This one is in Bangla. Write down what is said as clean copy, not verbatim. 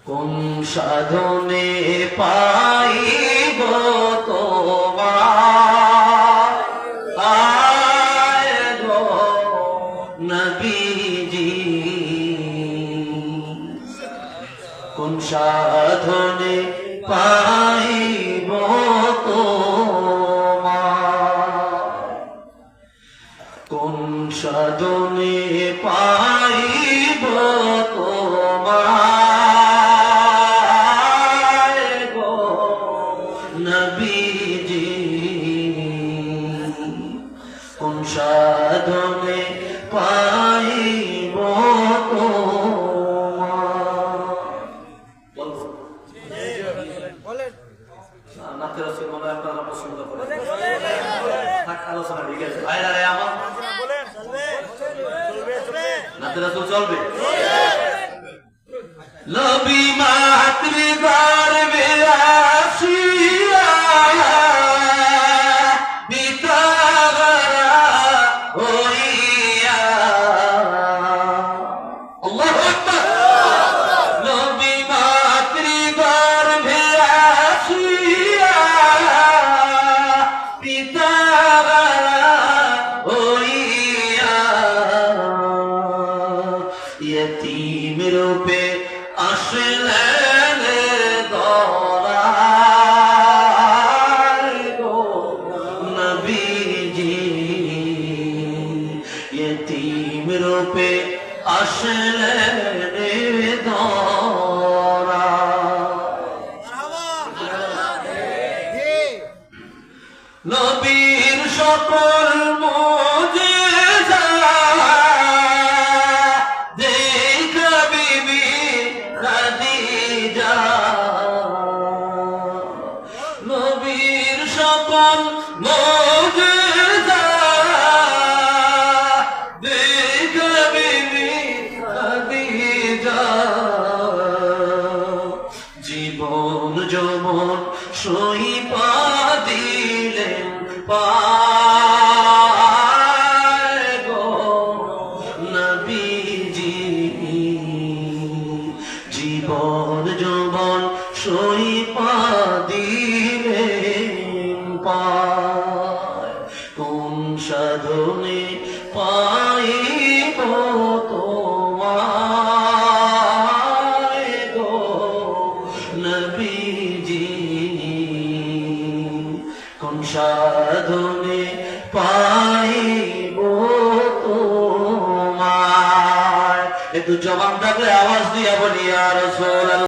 কোন সাধনে পাইব তোমার আয় গো নবীজি, কোন সাধনে পাইব তোমার, কোন সাধনে পাইব তোমার গো নবীজি, কোন সাধনে পাইব তোমার। নাতের রাসূল মনে হয় আপনারা পছন্দ করেন, থাক আলোচনা ঠিক আছে ভাইরা রে আমার নাতের রাসূল চলবে। নবী মাতৃ গর্ভে আসিয়া পিতা হইয়া, আল্লাহু আকবার। নবী মাতৃ গর্ভে আসিয়া পিতা হইয়া, ইয়তীম রূপে আসলেন ধরায় গো নবীজি, ইয়তীম রূপে আসলেন ধরায়। নবীর সকল মুজিজা দেখা বিবি খাদিজা, নবীর সকল মুজিজা দেখা বিবি খাদিজা, জীবন যৌবন সইপা দিলেন পায় গো নবীজি, জীবন যৌবন সইপা দিলেন পায়। কোন সাধনে পাইব তোমায় গো নবীজি, কোন সাধনে পাইব তোমার। একটু জবান থাকলে আওয়াজ দিয়া বলি ইয়া রাসূলুল্লাহ।